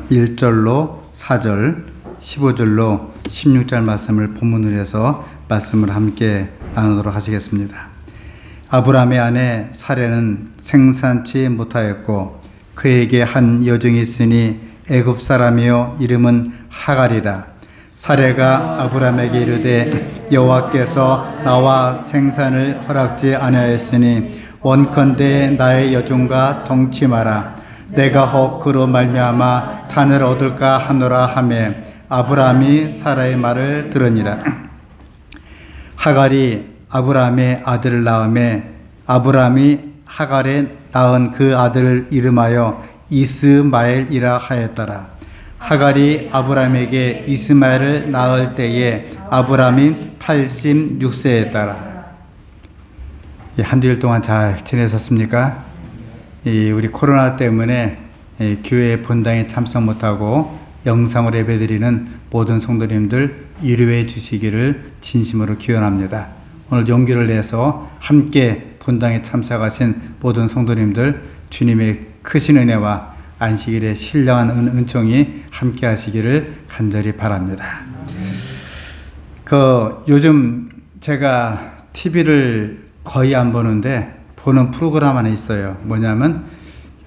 1절로 4절, 15절로 16절 말씀을 본문으로 해서 말씀을 함께 나누도록 하시겠습니다. 아브라함의 아내 사레는 생산치 못하였고 그에게 한 여종이 있으니 애굽 사람이요 이름은 하갈이라. 사레가 아브라함에게 이르되 여호와께서 나와 생산을 허락지 아니하였으니 원컨대 나의 여종과 동치 마라. 내가 혹 그로 말미암아 자녀를 얻을까 하노라 하며 아브라함이 사라의 말을 들으니라. 하갈이 아브라함의 아들을 낳으며 아브라함이 하갈에 낳은 그 아들을 이름하여 이스마엘이라 하였더라. 하갈이 아브라함에게 이스마엘을 낳을 때에 아브라함이 86세였더라. 한두 일 동안 잘 지내셨습니까? 우리 코로나 때문에 교회 본당에 참석 못하고 영상으로 예배드리는 모든 성도님들 위로해 주시기를 진심으로 기원합니다. 오늘 용기를 내서 함께 본당에 참석하신 모든 성도님들 주님의 크신 은혜와 안식일의 신령한 은총이 함께 하시기를 간절히 바랍니다. 요즘 제가 TV를 거의 안 보는데 보는 프로그램 하나 있어요. 뭐냐면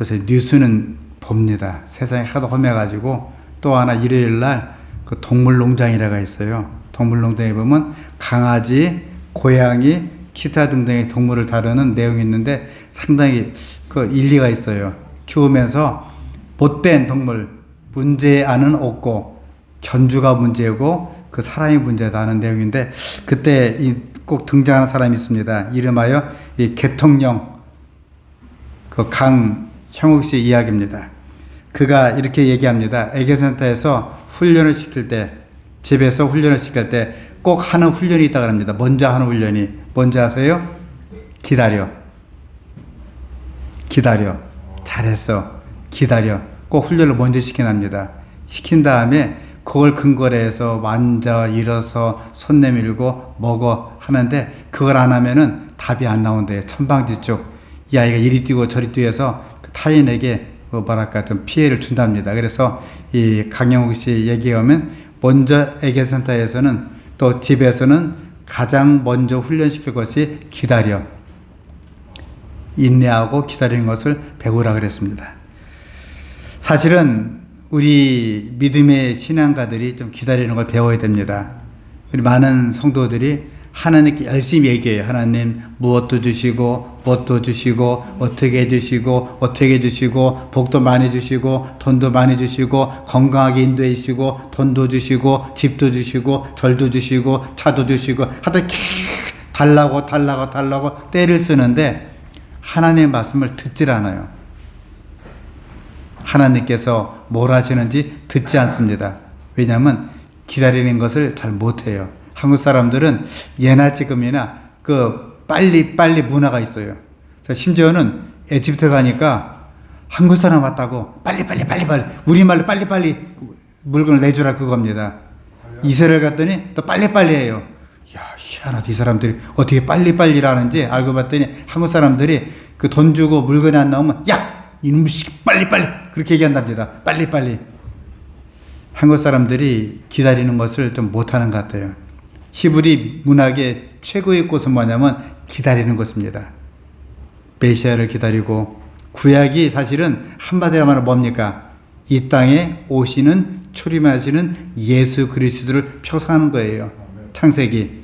요새 뉴스는 봅니다. 세상이 하도 험해가지고. 또 하나 일요일 날 그 동물농장이라가 있어요. 동물농장에 보면 강아지, 고양이, 기타 등등의 동물을 다루는 내용이 있는데 상당히 그 일리가 있어요. 키우면서 못된 동물, 문제아는 없고 견주가 문제고 그 사람이 문제다 하는 내용인데 그때 꼭 등장하는 사람이 있습니다. 이름하여 이 개통령 그 강형욱 씨 이야기입니다. 그가 이렇게 얘기합니다. 애견센터에서 훈련을 시킬 때, 집에서 훈련을 시킬 때 꼭 하는 훈련이 있다고 합니다. 먼저 하는 훈련이 뭔지 아세요? 기다려. 잘했어. 기다려. 꼭 훈련을 먼저 시켜납니다. 시킨 다음에 그걸 근거로 해서 앉아 일어서 손 내밀고 먹어 하는데 그걸 안 하면은 답이 안 나온대요. 천방지축. 이 아이가 이리 뛰고 저리 뛰어서 타인에게 좀 피해를 준답니다. 그래서 이 강영욱 씨 얘기에 오면 먼저 애견센터에서는 또 집에서는 가장 먼저 훈련시킬 것이 기다려. 인내하고 기다리는 것을 배우라 그랬습니다. 사실은 우리 믿음의 신앙가들이 좀 기다리는 걸 배워야 됩니다. 우리 많은 성도들이 하나님께 열심히 얘기해요. 하나님 무엇도 주시고 뭣도 주시고 어떻게 해주시고 복도 많이 주시고 돈도 많이 주시고 건강하게 인도해 주시고 돈도 주시고 집도 주시고 절도 주시고 차도 주시고 하여튼 달라고 때를 쓰는데 하나님의 말씀을 듣질 않아요. 하나님께서 뭘 하시는지 듣지 않습니다. 왜냐하면 기다리는 것을 잘 못해요. 한국 사람들은 예나 지금이나 빨리 문화가 있어요. 심지어는 에집트 가니까 한국 사람 왔다고 빨리 우리말로 빨리 물건을 내주라 그겁니다. 이스라엘 갔더니 또 빨리 해요. 야, 희한하다. 이 사람들이 어떻게 빨리라는지 알고 봤더니 한국 사람들이 그 돈 주고 물건이 안 나오면 야! 이놈의 빨리 그렇게 얘기한답니다. 빨리. 한국 사람들이 기다리는 것을 좀 못하는 것 같아요. 히브리 문학의 최고의 꽃은 뭐냐면 기다리는 것입니다. 메시아를 기다리고 구약이 사실은 한마디로 말하면 뭡니까? 이 땅에 오시는 초림하시는 예수 그리스도를 표상하는 거예요. 창세기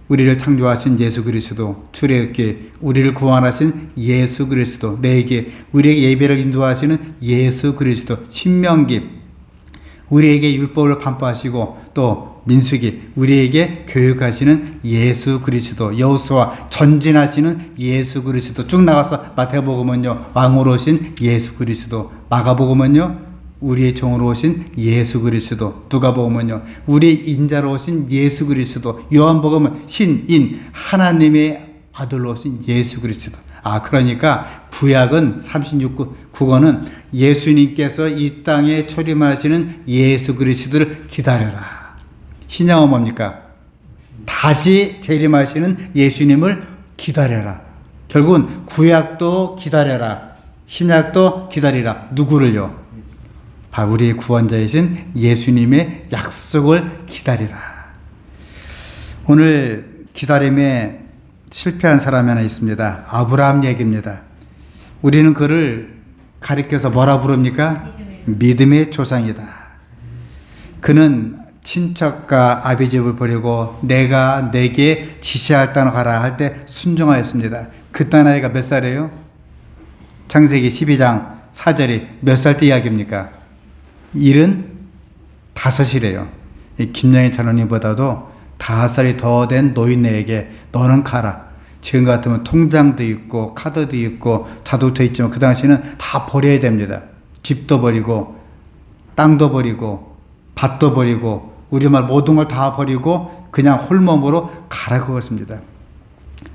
우리를 창조하신 예수 그리스도, 출애굽기 우리를 구원하신 예수 그리스도, 레위기 우리에게 예배를 인도하시는 예수 그리스도, 신명기 우리에게 율법을 반포하시고 또 민수기 우리에게 교육하시는 예수 그리스도, 여호수아 전진하시는 예수 그리스도 쭉 나가서 마태복음은요 왕으로 오신 예수 그리스도, 마가복음은요 우리의 종으로 오신 예수 그리스도, 누가복음은요 우리의 인자로 오신 예수 그리스도, 요한복음은 신인 하나님의 아들로 오신 예수 그리스도. 그러니까 구약은 36국어는 예수님께서 이 땅에 초림하시는 예수 그리스도를 기다려라. 신약은 뭡니까? 다시 재림하시는 예수님을 기다려라. 결국은 구약도 기다려라. 신약도 기다리라. 누구를요? 바로 우리의 구원자이신 예수님의 약속을 기다리라. 오늘 기다림에 실패한 사람이 하나 있습니다. 아브라함 얘기입니다. 우리는 그를 가리켜서 뭐라 부릅니까? 믿음의 조상이다. 그는 친척과 아비집을 버리고 내가 내게 지시할 땅으로 가라 할 때 순종하였습니다. 그때 나이가 몇 살이에요? 창세기 12장 4절이 몇 살 때 이야기입니까? 75이래요. 김영희 장로님보다도 5살이 더 된 노인네에게 너는 가라. 지금 같으면 통장도 있고 카드도 있고 자동차 있지만 그 당시에는 다 버려야 됩니다. 집도 버리고 땅도 버리고 밭도 버리고 우리말 모든 걸 다 버리고 그냥 홀몸으로 가라 그것입니다.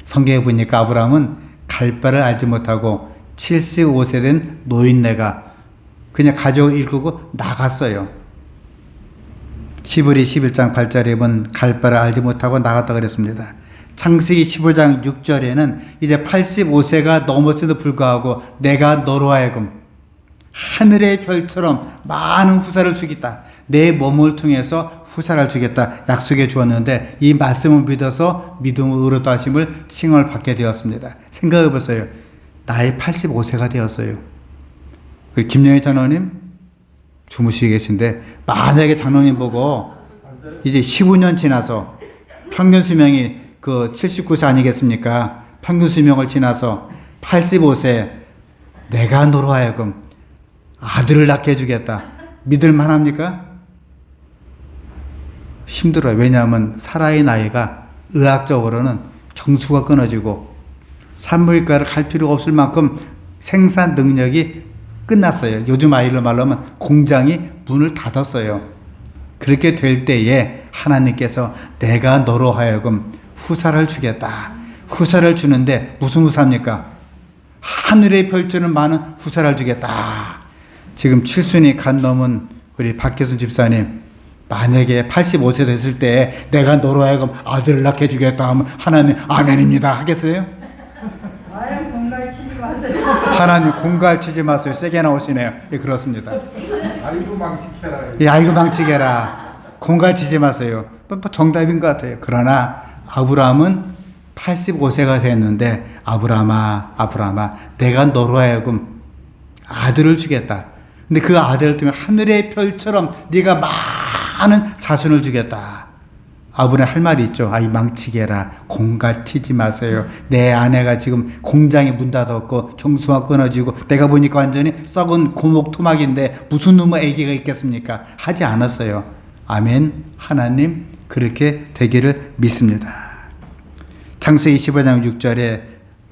성경에 보니까 아브라함은 갈 바를 알지 못하고 75세 된 노인네가 그냥 가족을 일구고 나갔어요. 시브리 11장 8절에 보면 갈 바를 알지 못하고 나갔다 그랬습니다. 창세기 15장 6절에는 이제 85세가 넘었음에도 불구하고 내가 너로 하여금 하늘의 별처럼 많은 후사를 주겠다. 내 몸을 통해서 후사를 주겠다. 약속해 주었는데 이 말씀을 믿어서 믿음으로 의롭다 하심을 칭을 받게 되었습니다. 생각해 보세요. 나이 85세가 되었어요. 우리 김영희 장로님 주무시고 계신데 만약에 장로님 보고 이제 15년 지나서 평균 수명이 그 79세 아니겠습니까? 평균 수명을 지나서 85세 내가 너로 하여금 아들을 낳게 해주겠다. 믿을 만합니까? 힘들어요. 왜냐하면 사라의 나이가 의학적으로는 경수가 끊어지고 산부인과를 갈 필요가 없을 만큼 생산 능력이 끝났어요. 요즘 아이로 말하면 공장이 문을 닫았어요. 그렇게 될 때에 하나님께서 내가 너로 하여금 후사를 주겠다. 후사를 주는데 무슨 후사입니까? 하늘의 별처럼 많은 후사를 주겠다. 지금 칠순이 간 넘은 우리 박혜순 집사님 만약에 85세 됐을 때 내가 너로 하여금 아들을 낳게 해주겠다 하면 하나님 아멘입니다 하겠어요? 공갈치지 마세요. 하나님 공갈치지 마세요. 세게 나오시네요. 예, 그렇습니다. 아이고 망치켜라. 예, 아이고 망치게라. 공갈치지 마세요. 정답인 것 같아요. 그러나 아브라함은 85세가 됐는데 아브라함아 내가 너로 하여금 아들을 주겠다. 근데 그 아들을 통해 하늘의 별처럼 네가 많은 자손을 주겠다. 아브라함 할 말이 있죠. 아이 망치게라. 공갈치지 마세요. 내 아내가 지금 공장에 문 닫았고 경수가 끊어지고 내가 보니까 완전히 썩은 고목 토막인데 무슨 놈의 아기가 있겠습니까? 하지 않았어요. 아멘. 하나님 그렇게 되기를 믿습니다. 창세기 15장 6절에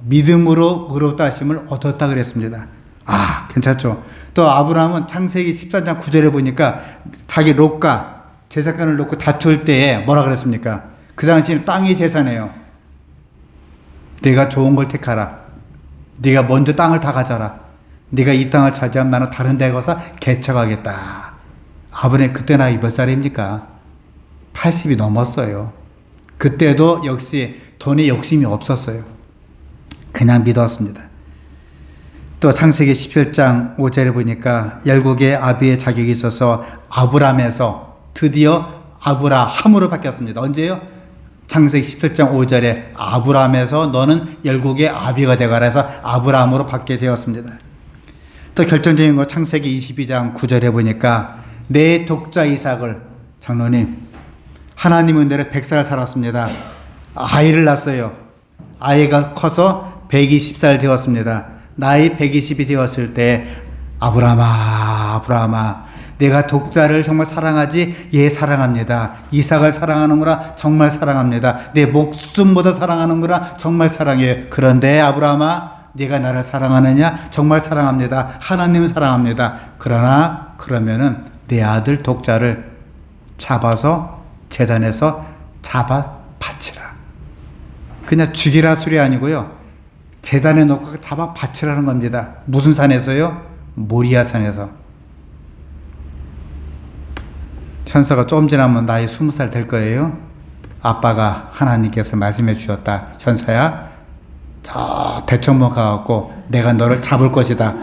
믿음으로 의롭다 하심을 얻었다 그랬습니다. 아, 괜찮죠. 또 아브라함은 창세기 14장 9절에 보니까 자기 롯과 제사장을 놓고 다툴 때에 뭐라 그랬습니까? 그 당시에는 땅이 재산이에요. 네가 좋은 걸 택하라. 네가 먼저 땅을 다 가져라. 네가 이 땅을 차지하면 나는 다른 데 가서 개척하겠다. 아브라함 그때 나이 몇 살입니까? 80이 넘었어요. 그때도 역시 돈에 욕심이 없었어요. 그냥 믿었습니다. 또 창세기 17장 5절에 보니까 열국의 아비의 자격이 있어서 아브람에서 드디어 아브라함으로 바뀌었습니다. 언제요? 창세기 17장 5절에 아브람에서 너는 열국의 아비가 되가라 해서 아브라함으로 바뀌게 되었습니다. 또 결정적인 거 창세기 22장 9절에 보니까 내 독자 이삭을 장로님 하나님의 은혜로 100살 살았습니다. 아이를 낳았어요. 아이가 커서 120살 되었습니다. 나이 120이 되었을 때 아브라함아 내가 독자를 정말 사랑하지? 예 사랑합니다. 이삭을 사랑하는구나 정말 사랑합니다. 내 목숨보다 사랑하는구나 정말 사랑해요. 그런데 아브라함아 네가 나를 사랑하느냐? 정말 사랑합니다. 하나님을 사랑합니다. 그러면은 내 아들 독자를 잡아서 제단에서 잡아 바치라. 그냥 죽이라 소리 아니고요. 제단에 놓고 잡아 바치라는 겁니다. 무슨 산에서요? 모리아 산에서. 천사가 좀 지나면 나이 20살 될 거예요. 아빠가 하나님께서 말씀해 주셨다. 천사야, 저 대청봉 가갖고 내가 너를 잡을 것이다.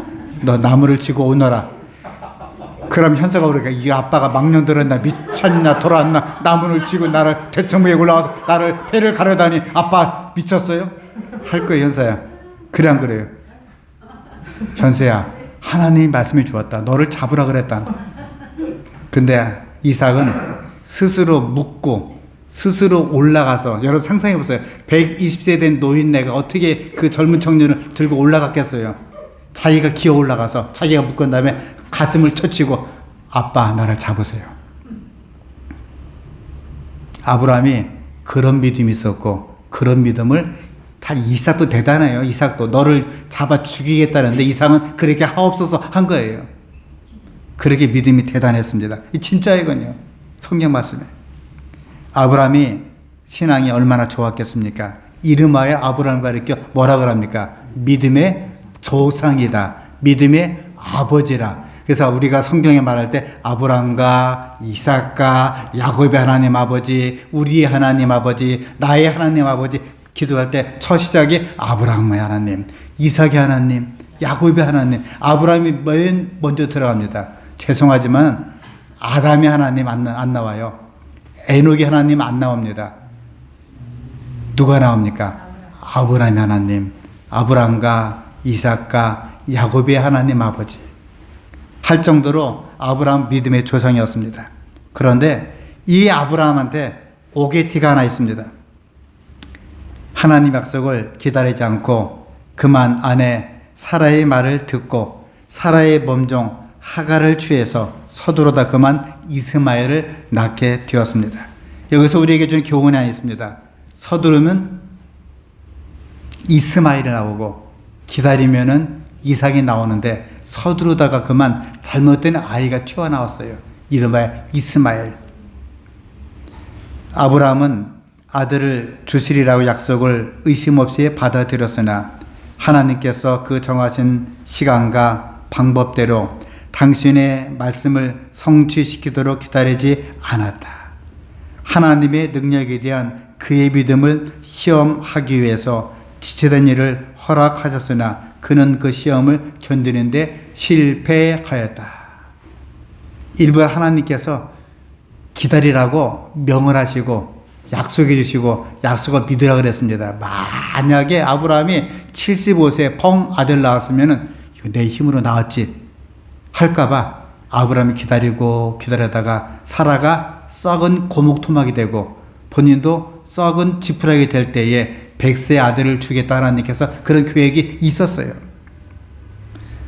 너 나무를 지고 오너라. 그럼 현서가 그러니까 이 아빠가 망령 들었나 미쳤나 돌아왔나 나무를 쥐고 나를 대청부에 올라와서 나를 배를 가려다니 아빠 미쳤어요? 할 거예요 현서야. 그래 안 그래요? 현서야 하나님 말씀이 주었다. 너를 잡으라 그랬다. 근데 이삭은 스스로 묻고 스스로 올라가서 여러분 상상해 보세요. 120세 된 노인네가 어떻게 그 젊은 청년을 들고 올라갔겠어요? 자기가 기어 올라가서 자기가 묶은 다음에 가슴을 쳐치고 아빠 나를 잡으세요. 아브라함이 그런 믿음이 있었고 그런 믿음을 다 이삭도 대단해요. 이삭도 너를 잡아 죽이겠다는데 이삭은 그렇게 하옵소서 한 거예요. 그렇게 믿음이 대단했습니다. 이 진짜이군요. 성경 말씀에. 아브라함이 신앙이 얼마나 좋았겠습니까? 이름하여 아브라함 가리켜 뭐라 그럽니까? 믿음의 조상이다. 믿음의 아버지라. 그래서 우리가 성경에 말할 때 아브라함과 이삭과 야곱의 하나님 아버지, 우리의 하나님 아버지, 나의 하나님 아버지 기도할 때 첫 시작이 아브라함의 하나님, 이삭의 하나님, 야곱의 하나님. 아브라함이 맨 먼저 들어갑니다. 죄송하지만 아담의 하나님 안 나와요. 에녹의 하나님 안 나옵니다. 누가 나옵니까? 아브라함의 하나님, 아브라함과 이삭과 야곱의 하나님 아버지 할 정도로 아브라함 믿음의 조상이었습니다. 그런데 이 아브라함한테 오게티가 하나 있습니다. 하나님 약속을 기다리지 않고 그만 아내 사라의 말을 듣고 사라의 몸종 하갈을 취해서 서두르다 그만 이스마엘을 낳게 되었습니다. 여기서 우리에게 준 교훈이 하나 있습니다. 서두르면 이스마엘이 나오고 기다리면은 이삭이 나오는데 서두르다가 그만 잘못된 아이가 튀어나왔어요. 이름하여 이스마엘. 아브라함은 아들을 주시리라고 약속을 의심 없이 받아들였으나 하나님께서 그 정하신 시간과 방법대로 당신의 말씀을 성취시키도록 기다리지 않았다. 하나님의 능력에 대한 그의 믿음을 시험하기 위해서 지체된 일을 허락하셨으나 그는 그 시험을 견디는데 실패하였다. 일부 하나님께서 기다리라고 명을 하시고 약속해 주시고 약속을 믿으라 그랬습니다. 만약에 아브라함이 75세에 펑 아들 낳았으면 이거 내 힘으로 낳았지 할까봐 아브라함이 기다리다가 사라가 썩은 고목토막이 되고 본인도 썩은 지푸라기 될 때에 100세 아들을 주겠다 하나님께서 그런 계획이 있었어요.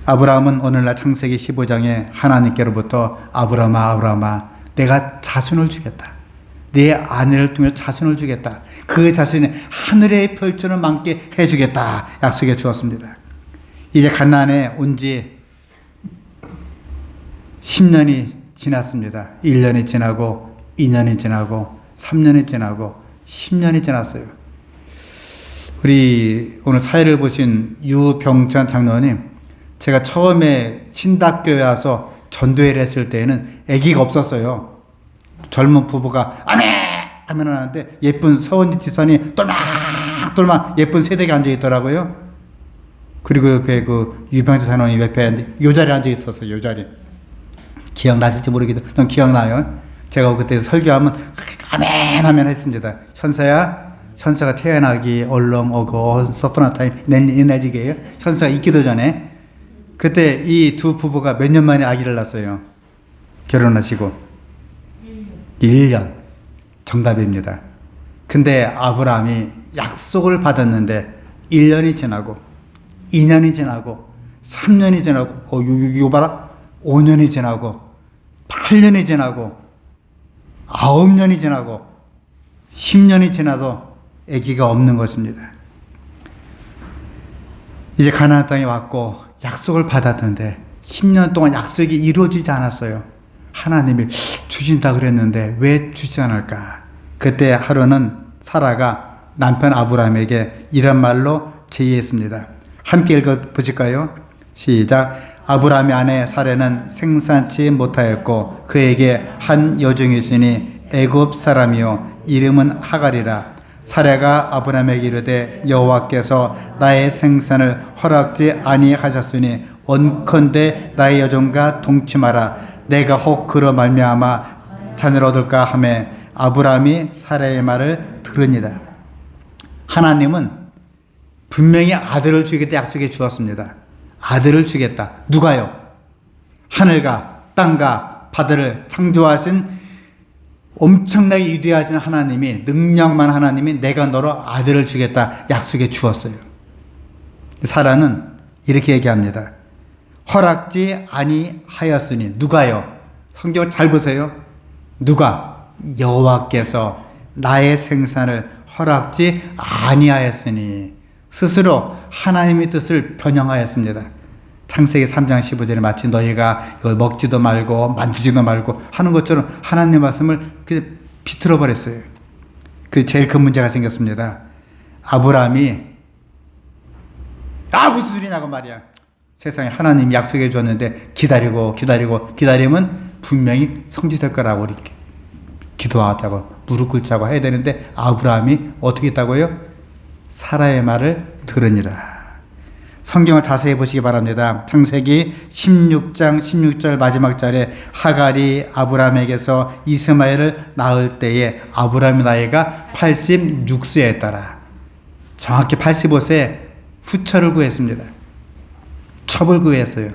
아브라함은 오늘날 창세기 15장에 하나님께로부터 아브라함아 내가 자손을 주겠다. 내 아내를 통해 자손을 주겠다. 그 자손이 하늘의 별처럼 많게 해주겠다. 약속해 주었습니다. 이제 가나안에 온 지 10년이 지났습니다. 1년이 지나고 2년이 지나고 3년이 지나고 10년이 지났어요. 우리 오늘 사회를 보신 유병찬 장로님, 제가 처음에 신학교에 와서 전도회를 했을 때에는 아기가 없었어요. 젊은 부부가 아멘 하면 하는데 예쁜 서원 집사님 똘망똘망 예쁜 세대가 앉아 있더라고요. 그리고 옆에 그 유병찬 장로님 옆에 요 자리에 앉아 있었어요. 요 자리. 기억나실지 모르겠는데 넌 기억나요? 제가 그때 설교하면 아멘 하면 했습니다. 현서가 태어나기 얼렁어고 서프나 타임 내지게요. 현서가 있기도 전에 그때 이 두 부부가 몇 년 만에 아기를 낳았어요. 결혼하시고 1년 정답입니다. 근데 아브라함이 약속을 받았는데 1년이 지나고 2년이 지나고 3년이 지나고 이거 봐라 5년이 지나고 8년이 지나고 9년이 지나고 10년이 지나도 아기가 없는 것입니다. 이제 가나안 땅에 왔고 약속을 받았는데 10년 동안 약속이 이루어지지 않았어요. 하나님이 주신다 그랬는데 왜 주지 않을까? 그때 하루는 사라가 남편 아브라함에게 이런 말로 제의했습니다. 함께 읽어보실까요? 시작. 아브라함의 아내 사라는 생산치 못하였고 그에게 한 여종이 있으니 애굽 사람이요 이름은 하갈이라. 사례가 아브라함에게 이르되 여호와께서 나의 생산을 허락지 아니하셨으니 원컨대 나의 여종과 동침하라. 내가 혹 그로 말미암아 자녀를 얻을까 하며 아브라함이 사례의 말을 들으니라. 하나님은 분명히 아들을 주겠다 약속해 주었습니다. 아들을 주겠다. 누가요? 하늘과 땅과 바다를 창조하신 엄청나게 위대하신 하나님이, 능력만 하나님이 내가 너로 아들을 주겠다 약속해 주었어요. 사라는 이렇게 얘기합니다. 허락지 아니하였으니. 누가요? 성경을 잘 보세요. 누가? 여호와께서 나의 생산을 허락지 아니하였으니. 스스로 하나님의 뜻을 변형하였습니다. 창세기 3장 15절에 마치 너희가 이걸 먹지도 말고 만지지도 말고 하는 것처럼 하나님의 말씀을 그냥 비틀어 버렸어요. 제일 큰 문제가 생겼습니다. 아브라함이 무슨 소리냐고 말이야. 세상에 하나님이 약속해 줬는데 기다리면 분명히 성취될 거라고 이렇게 기도하자고 무릎 꿇자고 해야 되는데 아브라함이 어떻게 했다고요? 사라의 말을 들으니라. 성경을 자세히 보시기 바랍니다. 창세기 16장 16절 마지막 절에 하갈이 아브라함에게서 이스마엘을 낳을 때에 아브라함의 나이가 86세였더라. 정확히 85세에 후처를 구했습니다. 첩을 구했어요.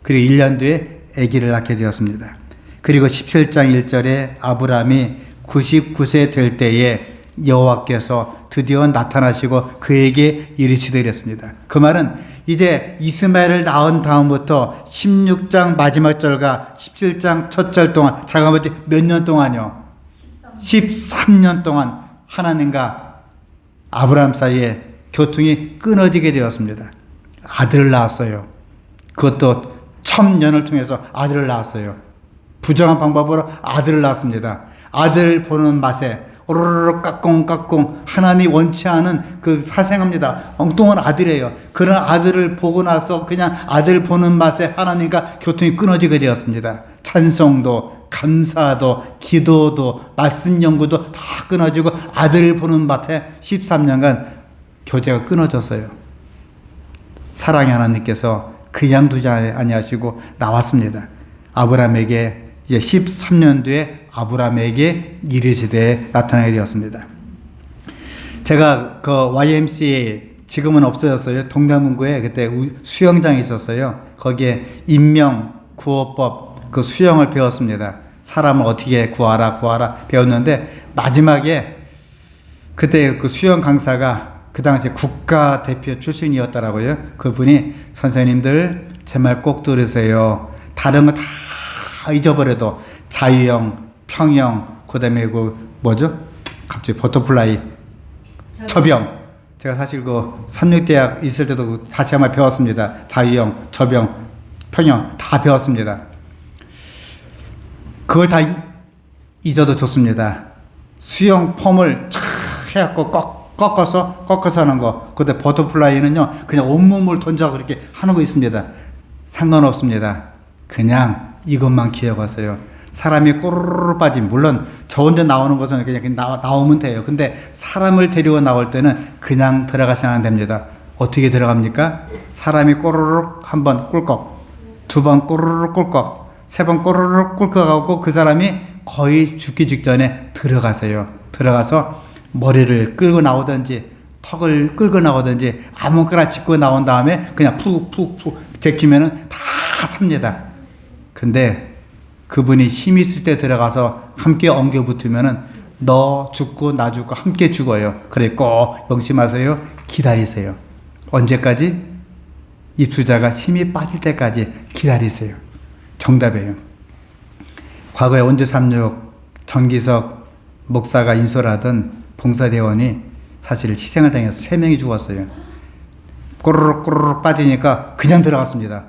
그리고 1년 뒤에 아기를 낳게 되었습니다. 그리고 17장 1절에 아브라함이 99세 될 때에 여호와께서 드디어 나타나시고 그에게 이르시되 이랬습니다. 그 말은 이제 이스마엘을 낳은 다음부터 16장 마지막 절과 17장 첫 절 동안, 잠깐만, 몇 년 동안요? 13년 동안 하나님과 아브라함 사이에 교통이 끊어지게 되었습니다. 아들을 낳았어요. 그것도 첨년을 통해서 아들을 낳았어요. 부정한 방법으로 아들을 낳았습니다. 아들 보는 맛에 오르르 까꿍까꿍 하나님 원치 않은 그 사생합니다. 엉뚱한 아들이에요. 그런 아들을 보고 나서 그냥 아들 보는 맛에 하나님과 교통이 끊어지게 되었습니다. 찬송도, 감사도, 기도도, 말씀 연구도 다 끊어지고 아들을 보는 맛에 13년간 교제가 끊어졌어요. 사랑의 하나님께서 그냥 두지 아니하시고 나왔습니다. 아브라함에게 이제 13년 뒤에 아브라함에게 이르시되 나타나게 되었습니다. 제가 그 YMCA 지금은 없어졌어요. 동대문구에 그때 수영장이 있었어요. 거기에 인명 구호법 그 수영을 배웠습니다. 사람을 어떻게 구하라 배웠는데 마지막에 그때 그 수영 강사가 그 당시 국가대표 출신이었더라고요. 그분이 선생님들 제 말 꼭 들으세요. 다른 거 다 잊어버려도 자유형, 평형, 그 다음에 그 뭐죠? 갑자기 버터플라이, 접영. 제가 사실 그 삼육대학 있을 때도 다시 한번 배웠습니다. 자유형, 접영, 평형 다 배웠습니다. 그걸 다 잊어도 좋습니다. 수영 폼을 촥 해갖고 꺾어서 하는 거. 근데 버터플라이는요, 그냥 온몸을 던져 그렇게 하는 거 있습니다. 상관없습니다. 그냥 이것만 기억하세요. 사람이 꼬르르 빠지면, 물론 저 혼자 나오는 것은 그냥 나오면 돼요. 근데 사람을 데리고 나올 때는 그냥 들어가시면 됩니다. 어떻게 들어갑니까? 사람이 꼬르르 한 번 꿀꺽, 두 번 꼬르르 꿀꺽, 세 번 꼬르르 꿀꺽하고 그 사람이 거의 죽기 직전에 들어가세요. 들어가서 머리를 끌고 나오든지 턱을 끌고 나오든지 아무거나 짚고 나온 다음에 그냥 푹푹푹 제끼면은 다 삽니다. 근데 그분이 힘 있을 때 들어가서 함께 엉겨 붙으면은 너 죽고 나 죽고 함께 죽어요. 그래 꼭 명심하세요. 기다리세요. 언제까지? 입수자가 힘이 빠질 때까지 기다리세요. 정답이에요. 과거에 원주36 정기석 목사가 인솔하던 봉사대원이 사실 희생을 당해서 3명이 죽었어요. 꼬르륵 빠지니까 그냥 들어갔습니다.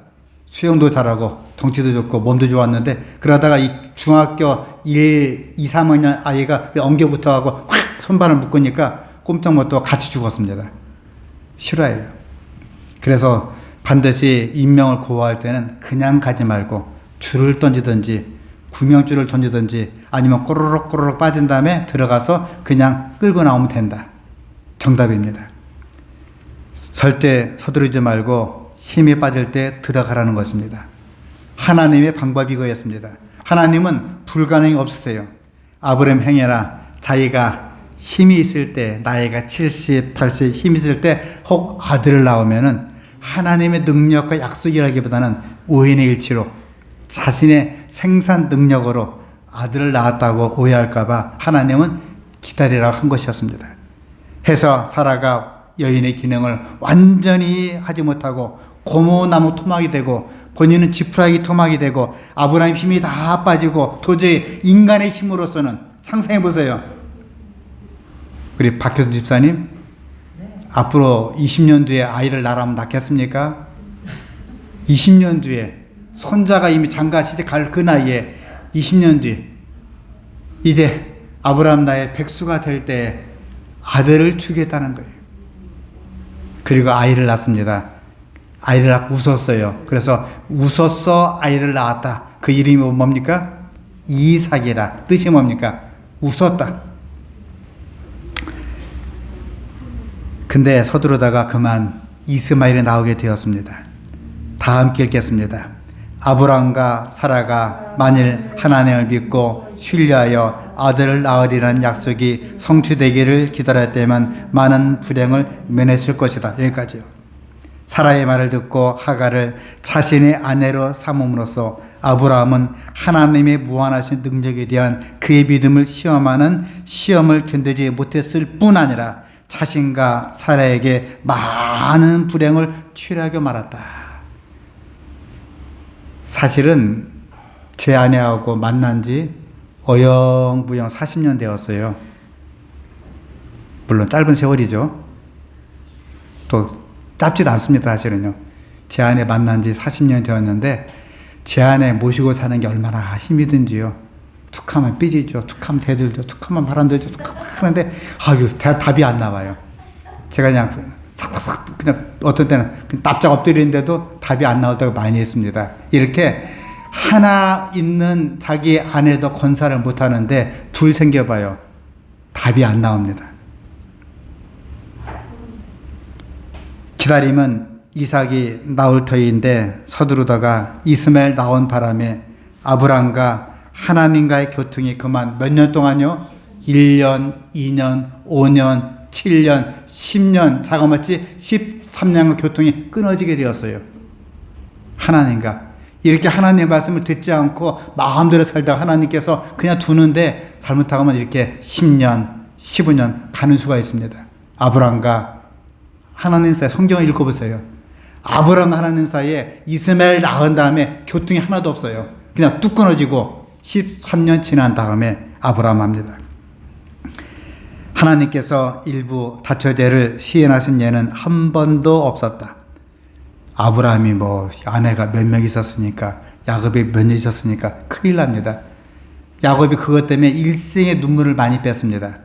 수영도 잘하고 덩치도 좋고 몸도 좋았는데, 그러다가 이 중학교 1, 2, 3학년 아이가 엉겨 붙어가고 확 손발을 묶으니까 꼼짝 못하고 같이 죽었습니다. 실화예요. 그래서 반드시 인명을 구호할 때는 그냥 가지 말고 줄을 던지든지 구명줄을 던지든지 아니면 꼬르륵 빠진 다음에 들어가서 그냥 끌고 나오면 된다. 정답입니다. 절대 서두르지 말고 힘이 빠질 때 들어가라는 것입니다. 하나님의 방법이 이거였습니다. 하나님은 불가능이 없으세요. 아브라함 행해라. 자기가 힘이 있을 때, 나이가 70, 80 힘이 있을 때 혹 아들을 낳으면은 하나님의 능력과 약속이라기보다는 우연의 일치로 자신의 생산 능력으로 아들을 낳았다고 오해할까봐 하나님은 기다리라고 한 것이었습니다. 해서 사라가 여인의 기능을 완전히 하지 못하고 고무나무 토막이 되고 본인은 지푸라기 토막이 되고 아브라함 힘이 다 빠지고 도저히 인간의 힘으로서는 상상해 보세요. 우리 박효선 집사님, 앞으로 20년 뒤에 아이를 낳으면 낳겠습니까? 20년 뒤에 손자가 이미 장가 시집 갈 그 나이에 20년 뒤 이제 아브라함 나의 백수가 될 때 아들을 주겠다는 거예요. 그리고 아이를 낳습니다. 아이를 낳고 웃었어요. 그래서 웃었어 아이를 낳았다. 그 이름이 뭡니까? 이삭이라. 뜻이 뭡니까? 웃었다. 근데 서두르다가 그만 이스마엘이 나오게 되었습니다. 다 함께 읽겠습니다. 아브람과 사라가 만일 하나님을 믿고 신뢰하여 아들을 낳으리라는 약속이 성취되기를 기다렸다면 많은 불행을 면했을 것이다. 여기까지요. 사라의 말을 듣고 하갈을 자신의 아내로 삼음으로써 아브라함은 하나님의 무한하신 능력에 대한 그의 믿음을 시험하는 시험을 견디지 못했을 뿐 아니라 자신과 사라에게 많은 불행을 초래하게 말았다. 사실은 제 아내하고 만난 지 어영부영 40년 되었어요. 물론 짧은 세월이죠. 또 짧지도 않습니다. 사실은요. 제 아내 만난 지 40년 되었는데 제 아내 모시고 사는 게 얼마나 힘이 든지요. 툭하면 삐지죠. 툭하면 대들죠. 툭하면 바람들죠. 툭하면 하는데 아유 답이 안 나와요. 제가 그냥 싹싹싹 그냥 어떤 때는 그냥 납작 엎드리는데도 답이 안 나올 때가 많이 있습니다. 이렇게 하나 있는 자기 아내도 건사를 못 하는데 둘 생겨봐요. 답이 안 나옵니다. 기다림은 이삭이 나올 터인데 서두르다가 이스마엘 나온 바람에 아브람과 하나님과의 교통이 그만 몇 년 동안요? 1년, 2년, 5년, 7년, 10년, 자그마치 13년의 교통이 끊어지게 되었어요. 하나님과. 이렇게 하나님의 말씀을 듣지 않고 마음대로 살다가 하나님께서 그냥 두는데 잘못하면 이렇게 10년, 15년 가는 수가 있습니다. 아브람과 하나님 사이에 성경을 읽어보세요. 아브람과 하나님 사이에 이스마엘 낳은 다음에 교통이 하나도 없어요. 그냥 뚝 끊어지고 13년 지난 다음에 아브람 합니다. 하나님께서 일부 다처제를 시행하신 예는 한 번도 없었다. 아브라함이 아내가 몇 명 있었으니까 야곱이 몇 년 있었으니까 큰일 납니다. 야곱이 그것 때문에 일생의 눈물을 많이 뺐습니다.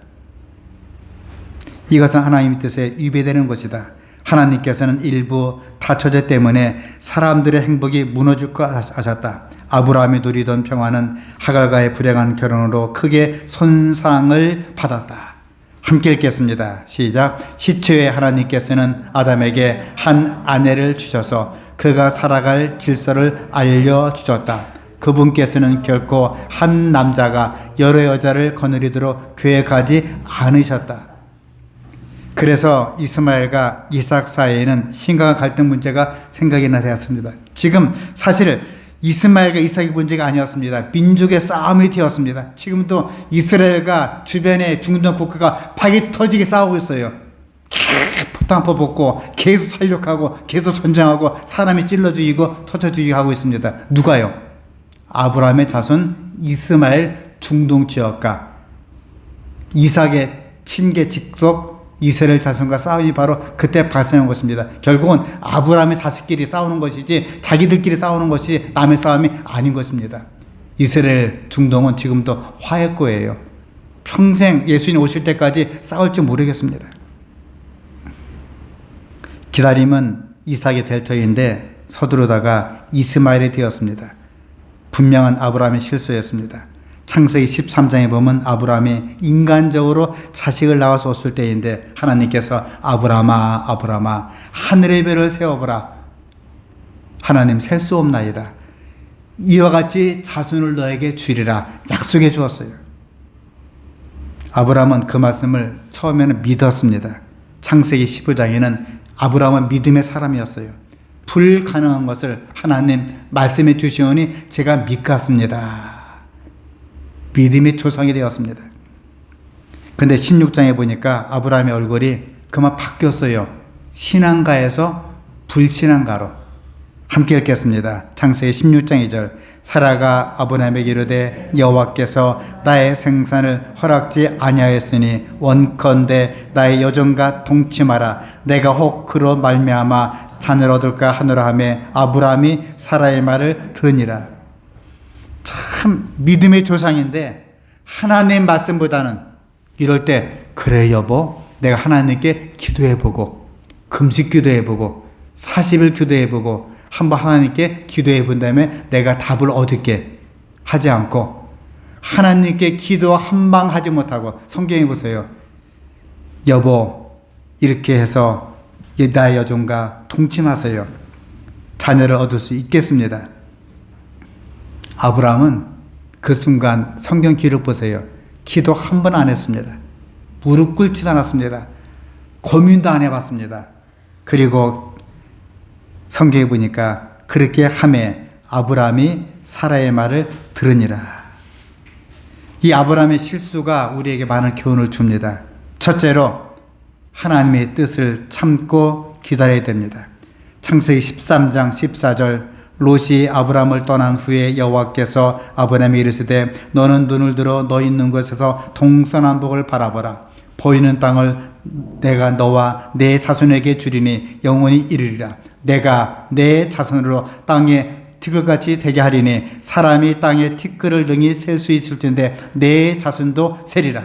이것은 하나님의 뜻에 위배되는 것이다. 하나님께서는 일부 다처제 때문에 사람들의 행복이 무너질 것 아셨다. 아브라함이 누리던 평화는 하갈과의 불행한 결혼으로 크게 손상을 받았다. 함께 읽겠습니다. 시작. 시초에 하나님께서는 아담에게 한 아내를 주셔서 그가 살아갈 질서를 알려주셨다. 그분께서는 결코 한 남자가 여러 여자를 거느리도록 계획하지 않으셨다. 그래서 이스마엘과 이삭 사이에는 심각한 갈등 문제가 생각이나 되었습니다. 지금 사실 이스마엘과 이삭의 문제가 아니었습니다. 민족의 싸움이 되었습니다. 지금도 이스라엘과 주변의 중동 국가가 박이 터지게 싸우고 있어요. 포탄 퍼붓고 계속 살육하고 계속 전쟁하고 사람이 찔러 죽이고 터져 죽이고 하고 있습니다. 누가요? 아브라함의 자손 이스마엘 중동 지역과 이삭의 친계 직속 이스라엘 자손과 싸움이 바로 그때 발생한 것입니다. 결국은 아브라함의 자식끼리 싸우는 것이지 자기들끼리 싸우는 것이 남의 싸움이 아닌 것입니다. 이스라엘 중동은 지금도 화해고예요. 평생 예수님 오실 때까지 싸울지 모르겠습니다. 기다림은 이삭의 될 터인데 서두르다가 이스마엘이 되었습니다. 분명한 아브라함의 실수였습니다. 창세기 13장에 보면 아브라함이 인간적으로 자식을 낳아서 을 때인데 하나님께서 아브라함아 아브라함아 하늘의 별을 세어보라. 하나님 셀 수 없나이다. 이와 같이 자손을 너에게 주리라 약속해 주었어요. 아브라함은 그 말씀을 처음에는 믿었습니다. 창세기 15장에는 아브라함은 믿음의 사람이었어요. 불가능한 것을 하나님 말씀해 주시오니 제가 믿겠습니다. 믿음의 조상이 되었습니다. 근데 16장에 보니까 아브라함의 얼굴이 그만 바뀌었어요. 신앙가에서 불신앙가로. 함께 읽겠습니다. 창세기 16장 2절. 사라가 아브라함에게 이르되 여호와께서 나의 생산을 허락지 아니하였으니 원컨대 나의 여종과 동침하라. 내가 혹 그로 말미암아 자녀를 얻을까 하노라 하며 아브라함이 사라의 말을 들으니라. 참 믿음의 조상인데 하나님 말씀보다는 이럴 때 그래 여보 내가 하나님께 기도해보고 금식 기도해보고 40일 기도해보고 한번 하나님께 기도해본 다음에 내가 답을 얻을게 하지 않고 하나님께 기도 한 방 하지 못하고 성경에 보세요. 여보 이렇게 해서 나의 여종과 동침하세요. 자녀를 얻을 수 있겠습니다. 아브라함은 그 순간 성경 기록 보세요. 기도 한 번 안 했습니다. 무릎 꿇지 않았습니다. 고민도 안 해봤습니다. 그리고 성경에 보니까 그렇게 하매 아브라함이 사라의 말을 들으니라. 이 아브라함의 실수가 우리에게 많은 교훈을 줍니다. 첫째로 하나님의 뜻을 참고 기다려야 됩니다. 창세기 13장 14절 롯이 아브라함을 떠난 후에 여호와께서 아브라함에게 이르시되 너는 눈을 들어 너 있는 곳에서 동서남북을 바라보라. 보이는 땅을 내가 너와 내 자손에게 주리니 영원히 이르리라. 내가 내 자손으로 땅에 티끌같이 되게 하리니 사람이 땅에 티끌을 능히 셀 수 있을 텐데 내 자손도 세리라.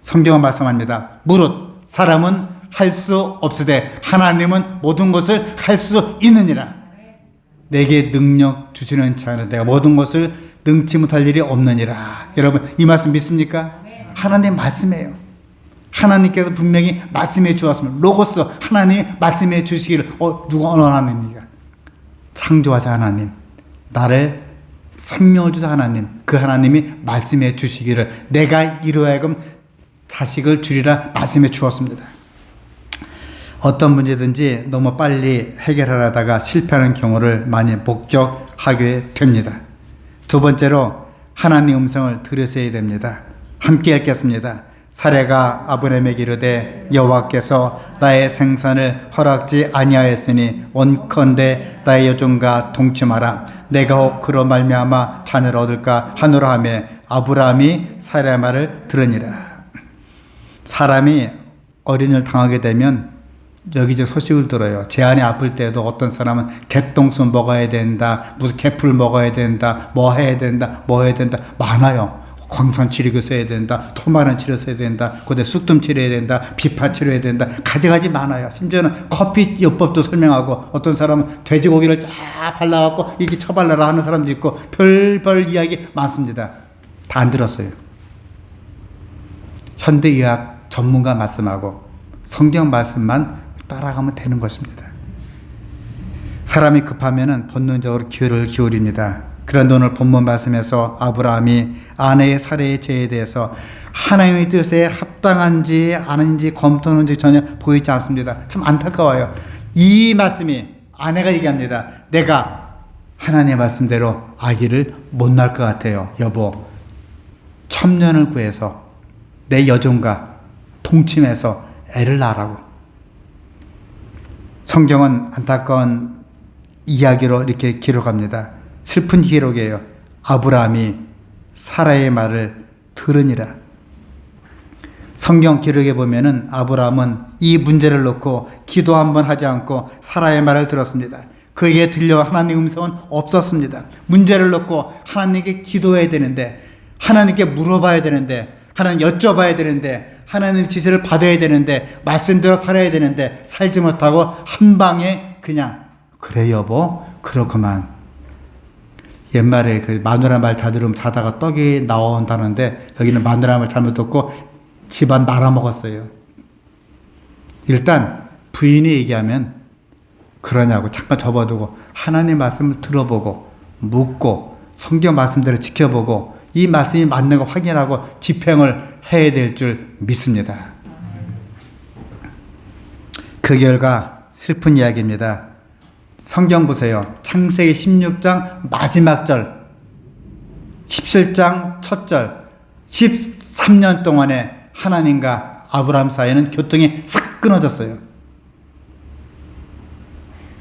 성경은 말씀합니다. 무릇 사람은 할 수 없으되 하나님은 모든 것을 할 수 있느니라. 내게 능력 주시는 자는 내가 모든 것을 능치 못할 일이 없느니라. 여러분 이 말씀 믿습니까? 하나님 말씀이에요. 하나님께서 분명히 말씀해 주었습니다. 로고스 하나님이 말씀해 주시기를 누가 원하느니까? 창조하신 하나님, 나를 생명을 주신 하나님, 그 하나님이 말씀해 주시기를 내가 이로 하여금 자식을 주리라 말씀해 주었습니다. 어떤 문제든지 너무 빨리 해결하려다가 실패하는 경우를 많이 목격하게 됩니다. 두 번째로 하나님 음성을 들으셔야 됩니다. 함께 읽겠습니다. 사라가 아브라함에게 이르되 여호와께서 나의 생산을 허락지 아니하였으니 원컨대 나의 여종과 동침하라. 내가 혹 그로 말미암아 자녀를 얻을까 하노라 하며 아브라함이 사라의 말을 들으니라. 사람이 어린이를 당하게 되면 여기저기 소식을 들어요. 재안이 아플 때도 어떤 사람은 개똥수 먹어야 된다, 무슨 개풀 먹어야 된다, 뭐 해야 된다, 뭐 해야 된다 많아요. 광선 치료기 써야 된다, 토마른 치료 써야 된다, 그다음에 쑥뜸 치료해야 된다, 비파 치료해야 된다, 가지가지 많아요. 심지어는 커피 요법도 설명하고 어떤 사람은 돼지고기를 쫙 발라갖고 이렇게 쳐발라라 하는 사람도 있고 별별 이야기 많습니다. 다 안 들었어요. 현대의학 전문가 말씀하고 성경 말씀만 따라가면 되는 것입니다. 사람이 급하면은 본능적으로 귀를 기울입니다. 그런데 오늘 본문 말씀에서 아브라함이 아내의 사라의 죄에 대해서 하나님의 뜻에 합당한지 아닌지 검토하는지 전혀 보이지 않습니다. 참 안타까워요. 이 말씀이 아내가 얘기합니다. 내가 하나님의 말씀대로 아기를 못 낳을 것 같아요. 여보, 첨년을 구해서 내 여종과 동침해서 애를 낳으라고. 성경은 안타까운 이야기로 이렇게 기록합니다. 슬픈 기록이에요. 아브라함이 사라의 말을 들으니라. 성경 기록에 보면은 아브라함은 이 문제를 놓고 기도 한번 하지 않고 사라의 말을 들었습니다. 그에게 들려 하나님의 음성은 없었습니다. 문제를 놓고 하나님께 기도해야 되는데, 하나님께 물어봐야 되는데, 하나님 여쭤봐야 되는데, 하나님 지시를 받아야 되는데, 말씀대로 살아야 되는데 살지 못하고 한 방에 그냥 그래 여보 그렇구만. 옛말에 그 마누라 말 잘 들으면 자다가 떡이 나온다는데 여기는 마누라 말 잘못 듣고 집안 말아먹었어요. 일단 부인이 얘기하면 그러냐고 잠깐 접어두고 하나님 말씀을 들어보고 묻고 성경 말씀대로 지켜보고 이 말씀이 맞는 거 확인하고 집행을 해야 될 줄 믿습니다. 그 결과 슬픈 이야기입니다. 성경 보세요. 창세기 16장 마지막 절, 17장 첫 절, 13년 동안에 하나님과 아브라함 사이에는 교통이 싹 끊어졌어요.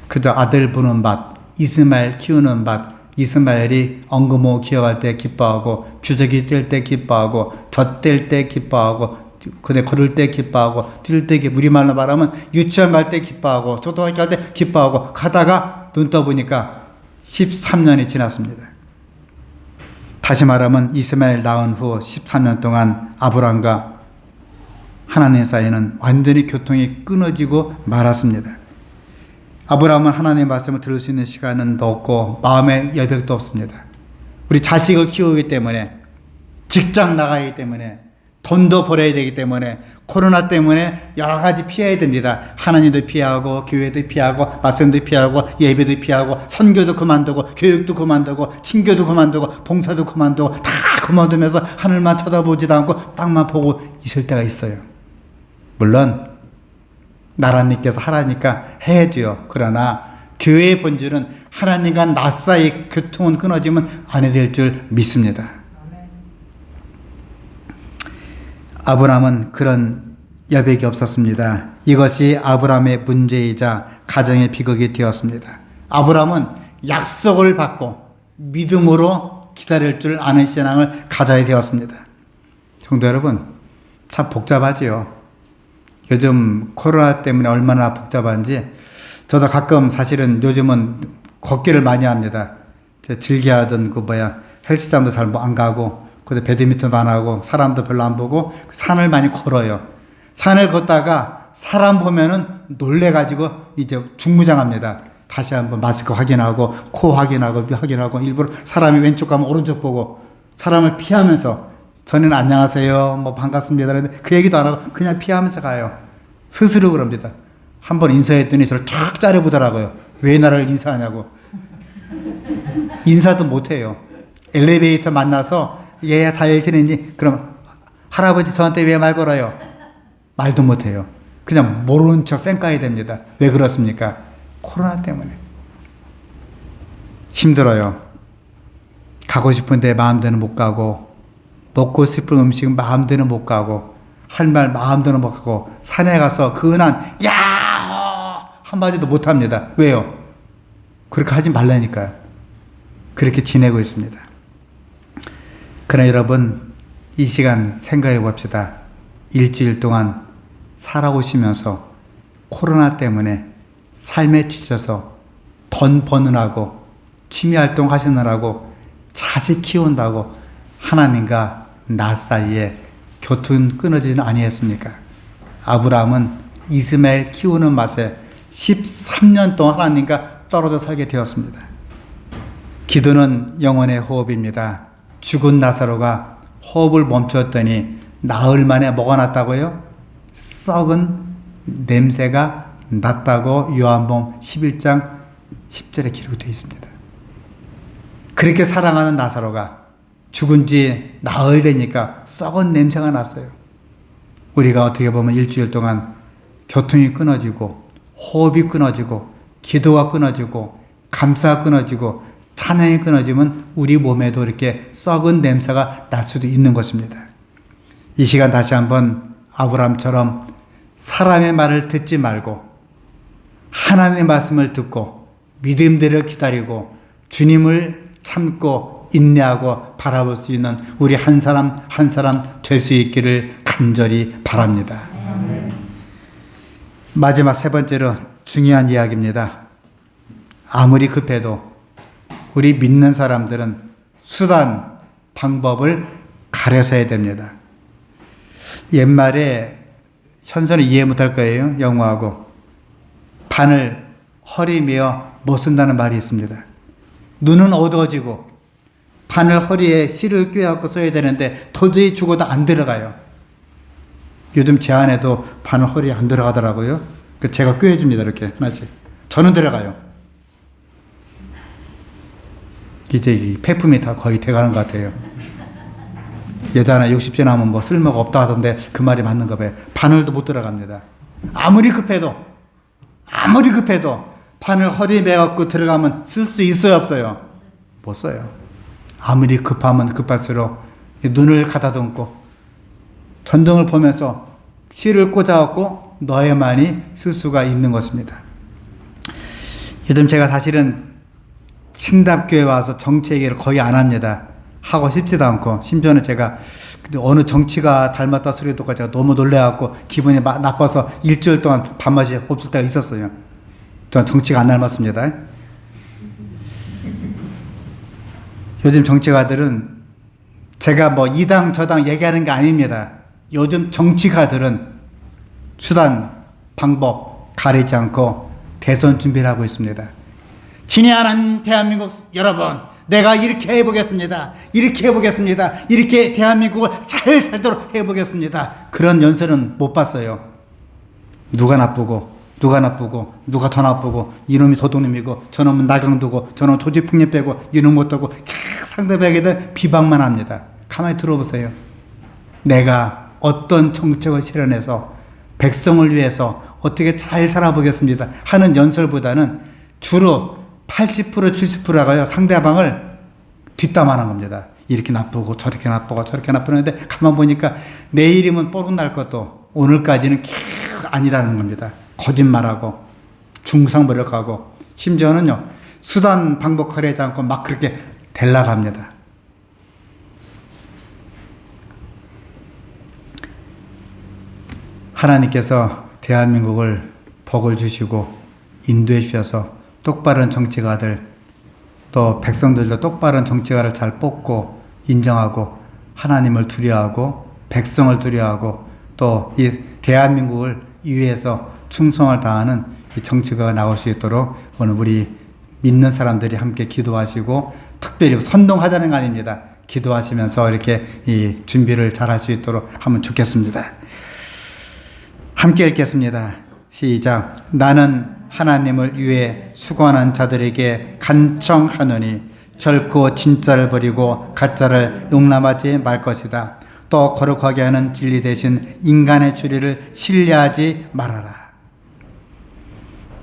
그저 아들 보는 밭, 이스마엘 키우는 밭, 이스마엘이 엉금호 기어갈 때 기뻐하고 규적이 뛸 때 기뻐하고 젖 뗄 때 기뻐하고 그네 걸을 때 기뻐하고 뛸 때 우리말로 말하면 유치원 갈 때 기뻐하고 초등학교 갈 때 기뻐하고 가다가 눈 떠보니까 13년이 지났습니다. 다시 말하면 이스마엘 낳은 후 13년 동안 아브람과 하나님 사이에는 완전히 교통이 끊어지고 말았습니다. 아브라함은 하나님의 말씀을 들을 수 있는 시간은 없고 마음의 여백도 없습니다. 우리 자식을 키우기 때문에 직장 나가기 때문에 돈도 벌어야 되기 때문에 코로나 때문에 여러 가지 피해야 됩니다. 하나님도 피하고 교회도 피하고 말씀도 피하고 예배도 피하고 선교도 그만두고 교육도 그만두고 친교도 그만두고 봉사도 그만두고 다 그만두면서 하늘만 쳐다보지도 않고 땅만 보고 있을 때가 있어요. 물론 나라님께서 하라니까 해야죠. 그러나 교회의 본질은 하나님과 나 사이 교통은 끊어지면 안 해야 될 줄 믿습니다. 아브라함은 그런 여백이 없었습니다. 이것이 아브라함의 문제이자 가정의 비극이 되었습니다. 아브라함은 약속을 받고 믿음으로 기다릴 줄 아는 신앙을 가져야 되었습니다. 성도 여러분, 참 복잡하지요. 요즘 코로나 때문에 얼마나 복잡한지 저도 가끔 사실은 요즘은 걷기를 많이 합니다. 즐겨하던 헬스장도 잘 안 가고 근데 배드민턴도 안 하고 사람도 별로 안 보고 산을 많이 걸어요. 산을 걷다가 사람 보면은 놀래가지고 이제 중무장합니다. 다시 한번 마스크 확인하고 코 확인하고 확인하고 일부러 사람이 왼쪽 가면 오른쪽 보고 사람을 피하면서 저는 안녕하세요 뭐 반갑습니다 그런데 그 얘기도 안 하고 그냥 피하면서 가요. 스스로 그럽니다. 한번 인사했더니 저를 쫙 짜려보더라고요. 왜 나를 인사하냐고. 인사도 못해요. 엘리베이터 만나서 얘야 잘 지내니? 그럼 할아버지 저한테 왜 말 걸어요? 말도 못해요. 그냥 모르는 척 쌩까야 됩니다. 왜 그렇습니까? 코로나 때문에. 힘들어요. 가고 싶은데 마음대로 못 가고 먹고 싶은 음식은 마음대로 못 가고 할 말 마음대로 못 가고 산에 가서 근한 야 한마디도 못 합니다. 왜요? 그렇게 하지 말라니까요. 그렇게 지내고 있습니다. 그러나 여러분 이 시간 생각해 봅시다. 일주일 동안 살아오시면서 코로나 때문에 삶에 지쳐서 돈 버느라고 취미활동 하시느라고 자식 키운다고 하나님과 나 사이에 교통 끊어지는 아니했습니까? 아브라함은 이스마엘 키우는 맛에 13년 동안 하나님과 떨어져 살게 되었습니다. 기도는 영혼의 호흡입니다. 죽은 나사로가 호흡을 멈췄더니 나흘 만에 뭐가 났다고요? 썩은 냄새가 났다고 요한복음 11장 10절에 기록되어 있습니다. 그렇게 사랑하는 나사로가 죽은 지 나흘 되니까 썩은 냄새가 났어요. 우리가 어떻게 보면 일주일 동안 교통이 끊어지고 호흡이 끊어지고 기도가 끊어지고 감사가 끊어지고 찬양이 끊어지면 우리 몸에도 이렇게 썩은 냄새가 날 수도 있는 것입니다. 이 시간 다시 한번 아브라함처럼 사람의 말을 듣지 말고 하나님의 말씀을 듣고 믿음대로 기다리고 주님을 참고 인내하고 바라볼 수 있는 우리 한 사람 한 사람 될 수 있기를 간절히 바랍니다. 마지막 세 번째로 중요한 이야기입니다. 아무리 급해도 우리 믿는 사람들은 수단, 방법을 가려서야 됩니다. 옛말에 현선을 이해 못할 거예요. 영어하고. 바늘 허리 메어 못 쓴다는 말이 있습니다. 눈은 어두워지고 바늘 허리에 실을 꿰갖고 써야 되는데 도저히 죽어도 안 들어가요. 요즘 제 아내도 바늘 허리에 안 들어가더라고요. 그 제가 꿰줍니다. 이렇게 하나씩. 저는 들어가요. 이제 이 폐품이 다 거의 돼가는 것 같아요. 여자 하나 60세 나면 뭐 쓸모가 없다 하던데 그 말이 맞는가 봐요. 바늘도 못 들어갑니다. 아무리 급해도 바늘 허리에 매갖고 들어가면 쓸 수 있어요, 없어요? 못 써요. 아무리 급하면 급할수록 눈을 가다듬고 전등을 보면서 실을 꽂아갖고 넣어야만이 쓸 수가 있는 것입니다. 요즘 제가 사실은 신답교회 와서 정치 얘기를 거의 안 합니다. 하고 싶지도 않고, 심지어는 제가 어느 정치가 닮았다 소리 듣고 제가 너무 놀래갖고 기분이 나빠서 일주일 동안 밥맛이 없을 때가 있었어요. 저는 정치가 안 닮았습니다. 요즘 정치가들은 제가 뭐 이당 저당 얘기하는 게 아닙니다. 요즘 정치가들은 수단, 방법 가리지 않고 대선 준비를 하고 있습니다. 진해하는 대한민국 여러분, 내가 이렇게 해보겠습니다. 이렇게 대한민국을 잘 살도록 해보겠습니다. 그런 연설은 못 봤어요. 누가 나쁘고 누가 더 나쁘고, 이놈이 도둑놈이고 저놈은 날강도고 저놈은 조직폭력배고 이놈 못하고 상대방에 대한 비방만 합니다. 가만히 들어보세요. 내가 어떤 정책을 실현해서 백성을 위해서 어떻게 잘 살아보겠습니다 하는 연설보다는 주로 80% 70%가요 상대방을 뒷담화하는 겁니다. 이렇게 나쁘고 저렇게 나쁘는데 가만 보니까 내일이면 뽀록 날 것도 오늘까지는 아니라는 겁니다. 거짓말하고 중상모략하고 심지어는요 수단 방법 가리지 않고 막 그렇게 될라갑니다. 하나님께서 대한민국을 복을 주시고 인도해 주셔서 똑바른 정치가들, 또 백성들도 똑바른 정치가를 잘 뽑고 인정하고 하나님을 두려워하고 백성을 두려워하고 또 이 대한민국을 위해서 충성을 다하는 이 정치가가 나올 수 있도록 오늘 우리 믿는 사람들이 함께 기도하시고 특별히 선동하자는 거 아닙니다. 기도하시면서 이렇게 이 준비를 잘 할 수 있도록 하면 좋겠습니다. 함께 읽겠습니다. 시작. 나는 하나님을 위해 수고하는 자들에게 간청하노니 결코 진짜를 버리고 가짜를 용납하지 말 것이다. 또 거룩하게 하는 진리 대신 인간의 주리를 신뢰하지 말아라.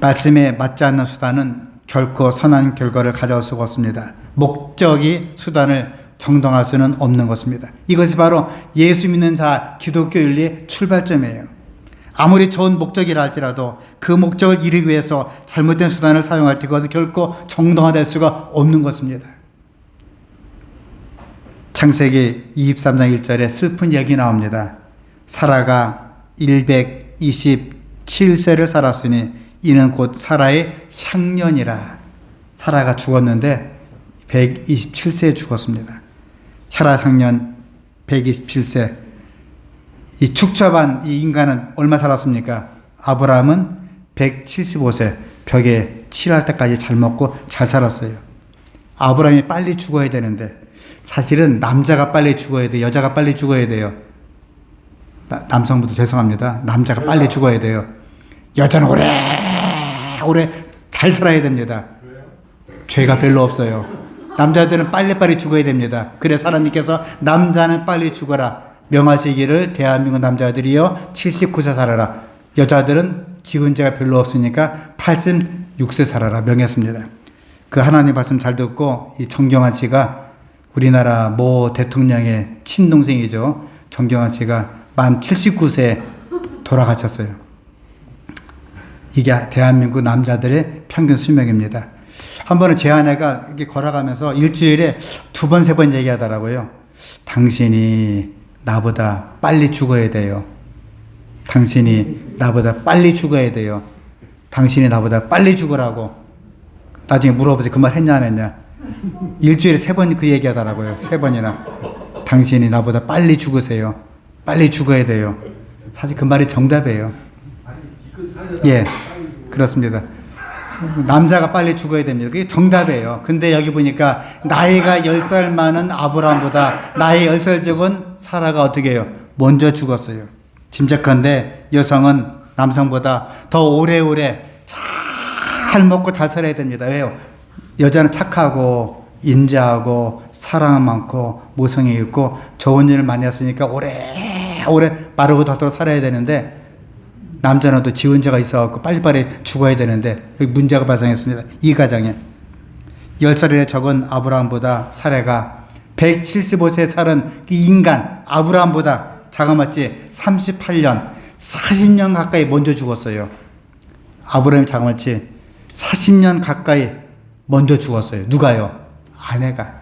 말씀에 맞지 않는 수단은 결코 선한 결과를 가져올 수가 없습니다. 목적이 수단을 정당할 수는 없는 것입니다. 이것이 바로 예수 믿는 자 기독교 윤리의 출발점이에요. 아무리 좋은 목적이라 할지라도 그 목적을 이루기 위해서 잘못된 수단을 사용할 때 그것은 결코 정당화될 수가 없는 것입니다. 창세기 23장 1절에 슬픈 얘기 나옵니다. 사라가 127세를 살았으니 이는 곧 사라의 향년이라. 사라가 죽었는데 127세에 죽었습니다. 사라 향년 127세. 이 축접한 이 인간은 얼마 살았습니까? 아브라함은 175세 벽에 칠할 때까지 잘 먹고 잘 살았어요. 아브라함이 빨리 죽어야 되는데 사실은 남자가 빨리 죽어야 돼요. 여자가 빨리 죽어야 돼요. 남성부터 죄송합니다. 남자가 빨리 죽어야 돼요. 여자는 오래 잘 살아야 됩니다. 죄가 별로 없어요. 남자들은 빨리빨리 죽어야 됩니다. 그래서 하나님께서 남자는 빨리 죽어라 명하시기를 대한민국 남자들이여 79세 살아라. 여자들은 지은 죄가 별로 없으니까 86세 살아라 명했습니다. 그 하나님 말씀 잘 듣고 이 정경환 씨가 우리나라 모 대통령의 친동생이죠. 정경환 씨가 만 79세 돌아가셨어요. 이게 대한민국 남자들의 평균 수명입니다. 한 번은 제 아내가 이렇게 걸어가면서 일주일에 2번, 3번 얘기하더라고요. 당신이 나보다 빨리 죽어야 돼요. 당신이 나보다 빨리 죽어야 돼요. 당신이 나보다 빨리 죽으라고. 나중에 물어보세요. 그 말 했냐 안 했냐. 일주일에 3번 그 얘기하더라고요. 3번이나. 당신이 나보다 빨리 죽으세요. 빨리 죽어야 돼요. 사실 그 말이 정답이에요. 예, 그렇습니다. 남자가 빨리 죽어야 됩니다. 그게 정답이에요. 근데 여기 보니까 나이가 10살 많은 아브라함보다 나이 10살 적은 사라가 어떻게 해요? 먼저 죽었어요. 짐작컨대 여성은 남성보다 더 오래오래 잘 먹고 잘 살아야 됩니다. 왜요? 여자는 착하고 인자하고 사랑 많고 모성이 있고 좋은 일을 많이 했으니까 오래오래 마르고 닳도록 살아야 되는데 남자는 또 지원자가 있어갖고 빨리빨리 죽어야 되는데 여기 문제가 발생했습니다. 이 가정에 10살이나 적은 아브라함보다 사례가 175세 살은 그 인간 아브라함보다 자그마치 38년 40년 가까이 먼저 죽었어요. 아브라함이 자그마치 40년 가까이 먼저 죽었어요. 누가요? 아내가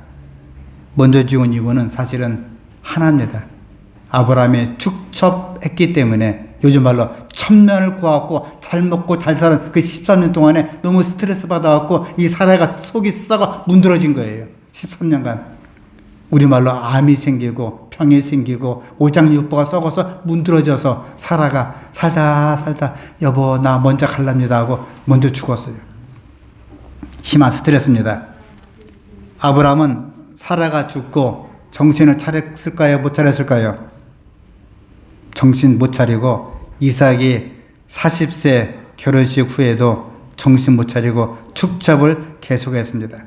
먼저 죽은 이유는 사실은 하나입니다. 아브라함이 축첩했기 때문에 요즘 말로 천면을 구하고 잘 먹고 잘 사는 그 13년 동안에 너무 스트레스 받아갖고 이 사라가 속이 썩어 문드러진 거예요. 13년간. 우리말로 암이 생기고 병이 생기고 오장육부가 썩어서 문드러져서 사라가 살다 여보 나 먼저 갈랍니다 하고 먼저 죽었어요. 심한 스트레스입니다. 아브라함은 사라가 죽고 정신을 차렸을까요? 못 차렸을까요? 정신 못 차리고 이삭이 40세 결혼식 후에도 정신 못 차리고 축첩을 계속했습니다.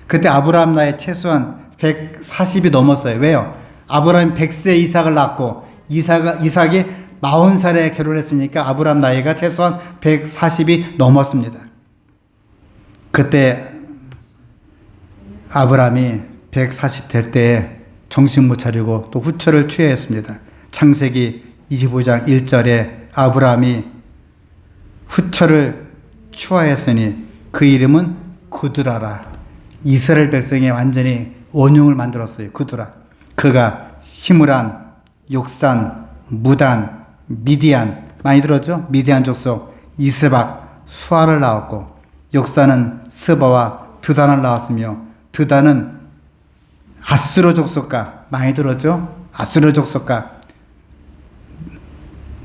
그때 아브라함 나이 최소한 140이 넘었어요. 왜요? 아브라함이 100세 이삭을 낳고 이삭이 40살에 결혼했으니까 아브라함 나이가 최소한 140이 넘었습니다. 그때 아브라함이 140 될 때에 정신 못 차리고 또 후처를 취했습니다. 창세기 25장 1절에 아브라함이 후처를 취하였으니 그 이름은 구드라라. 이스라엘 백성이 완전히 원흉을 만들었어요. 구드라. 그가 시므란, 욕산, 무단, 미디안 많이 들었죠? 미디안 족속 이스박, 수아를 낳았고 욕산은 스바와 드단을 낳았으며 드단은 아스로 족속가 많이 들었죠? 아스로 족속가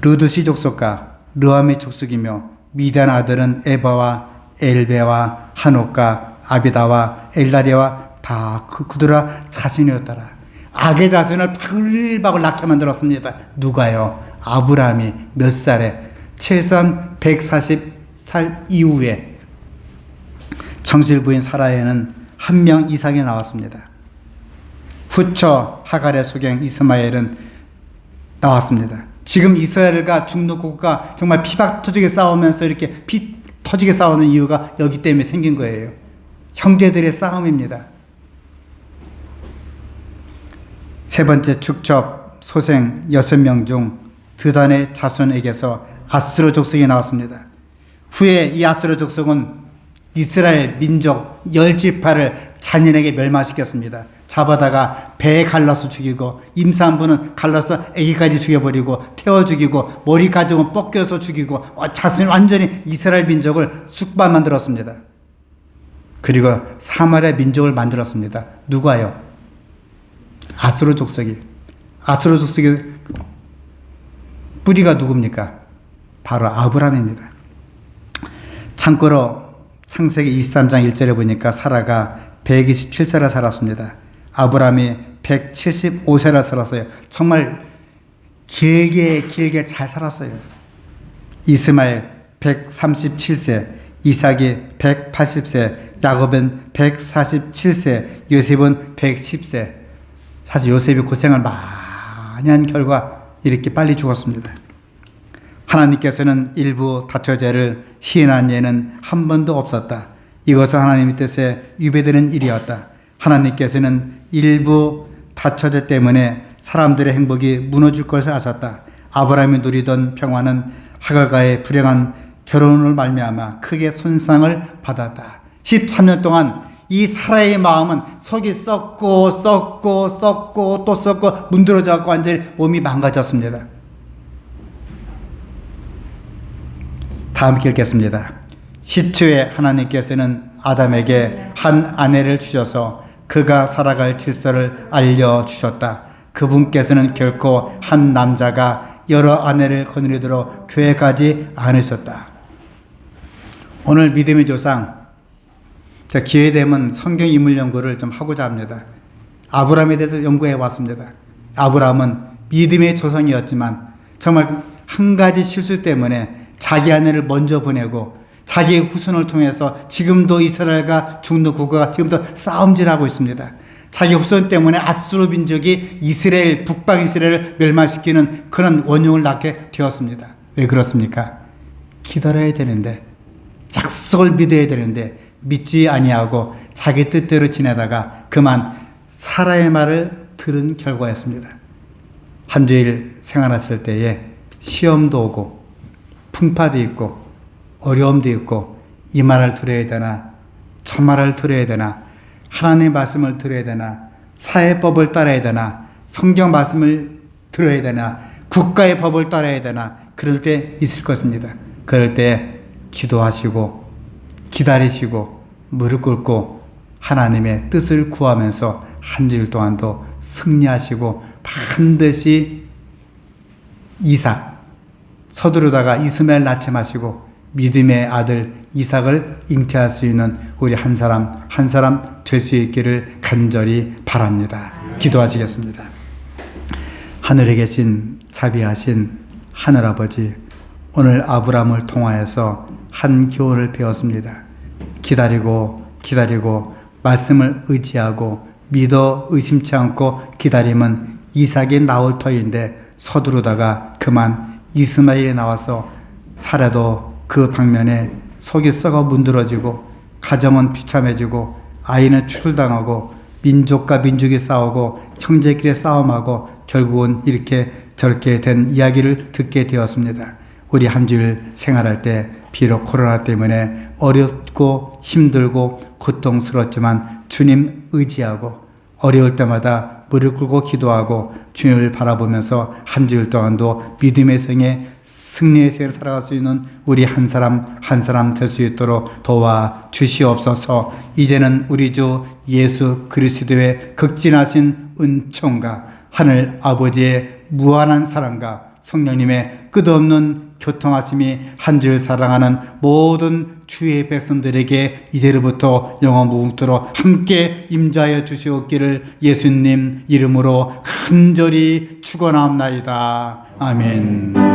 르드시 족속가 르아미 족속이며 미디안 아들은 에바와 엘베와 하노카 아비다와 엘다리와 다 그들아 자신이었더라. 악의 자손을 바글바글 낳게 만들었습니다. 누가요? 아브라함이 몇 살에? 최소한 140살 이후에 정실 부인 사라에는 한 명 이상이 나왔습니다. 후처 하갈의 소경 이스마엘은 나왔습니다. 지금 이스라엘과 중동국가 정말 피박 터지게 싸우면서 이렇게 피 터지게 싸우는 이유가 여기 때문에 생긴 거예요. 형제들의 싸움입니다. 세 번째 축첩 소생 6명 중 드단의 자손에게서 아스로 족속이 나왔습니다. 후에 이 아스로 족속은 이스라엘 민족 10지파를 잔인하게 멸망시켰습니다. 잡아다가 배에 갈라서 죽이고 임산부는 갈라서 아기까지 죽여버리고 태워 죽이고 머리 가죽은 벗겨서 죽이고 자신이 완전히 이스라엘 민족을 쑥반 만들었습니다. 그리고 사마리아 민족을 만들었습니다. 누가요? 아스로 족속이. 아스로 족속의 뿌리가 누굽니까? 바로 아브라함입니다. 참고로 창세기 23장 1절에 보니까 사라가 127세를 살았습니다. 아브라함이 175세를 살았어요. 정말 길게 잘 살았어요. 이스마엘 137세, 이삭이 180세, 야곱은 147세, 요셉은 110세. 사실 요셉이 고생을 많이 한 결과 이렇게 빨리 죽었습니다. 하나님께서는 일부 다처제를 시인한 예는 한 번도 없었다. 이것은 하나님의 뜻에 유배되는 일이었다. 하나님께서는 일부 다처제 때문에 사람들의 행복이 무너질 것을 아셨다. 아브라함이 누리던 평화는 하갈과의 불행한 결혼을 말미암아 크게 손상을 받았다. 13년 동안 이 사라의 마음은 속이 썩고 또 썩고 문드러져갖고 완전히 몸이 망가졌습니다. 다 함께 읽겠습니다. 시초에 하나님께서는 아담에게 한 아내를 주셔서 그가 살아갈 질서를 알려주셨다. 그분께서는 결코 한 남자가 여러 아내를 거느리도록 계획하지 않으셨다. 오늘 믿음의 조상, 자, 기회 되면 성경 인물 연구를 좀 하고자 합니다. 아브라함에 대해서 연구해 왔습니다. 아브라함은 믿음의 조상이었지만 정말 한 가지 실수 때문에 자기 아내를 먼저 보내고 자기의 후손을 통해서 지금도 이스라엘과 중도 국가가 지금도 싸움질하고 있습니다. 자기 후손 때문에 아수르 민족이 이스라엘, 북방 이스라엘을 멸망시키는 그런 원흉을 낳게 되었습니다. 왜 그렇습니까? 기다려야 되는데, 약속을 믿어야 되는데 믿지 아니하고 자기 뜻대로 지내다가 그만 사라의 말을 들은 결과였습니다. 한 주일 생활하실 때에 시험도 오고 풍파도 있고 어려움도 있고 이 말을 들어야 되나 저 말을 들어야 되나 하나님의 말씀을 들어야 되나 사회법을 따라야 되나 성경 말씀을 들어야 되나 국가의 법을 따라야 되나 그럴 때 있을 것입니다. 그럴 때 기도하시고 기다리시고 무릎 꿇고 하나님의 뜻을 구하면서 한 주일 동안도 승리하시고 반드시 이삭 서두르다가 이스마엘 낳지 마시고 믿음의 아들 이삭을 잉태할 수 있는 우리 한 사람 한 사람 될 수 있기를 간절히 바랍니다. 기도하시겠습니다. 하늘에 계신 자비하신 하늘아버지, 오늘 아브라함을 통하여서 한 교훈을 배웠습니다. 기다리고 말씀을 의지하고 믿어 의심치 않고 기다림은 이삭이 나올 터인데 서두르다가 그만 이스마엘이 나와서 살아도 그 방면에 속이 썩어 문드러지고 가정은 비참해지고 아이는 추출당하고 민족과 민족이 싸우고 형제끼리 싸움하고 결국은 이렇게 저렇게 된 이야기를 듣게 되었습니다. 우리 한 주일 생활할 때 비록 코로나 때문에 어렵고 힘들고 고통스럽지만 주님 의지하고 어려울 때마다 무릎 꿇고 기도하고 주님을 바라보면서 한 주일 동안도 믿음의 생에 승리의 생을 살아갈 수 있는 우리 한 사람 한 사람 될 수 있도록 도와 주시옵소서. 이제는 우리 주 예수 그리스도의 극진하신 은총과 하늘 아버지의 무한한 사랑과 성령님의 끝없는 교통하심이 한 주일 사랑하는 모든 주의 백성들에게 이제로부터 영원 무궁토록 함께 임자하여 주시옵기를 예수님 이름으로 간절히 축원하옵나이다. 아멘.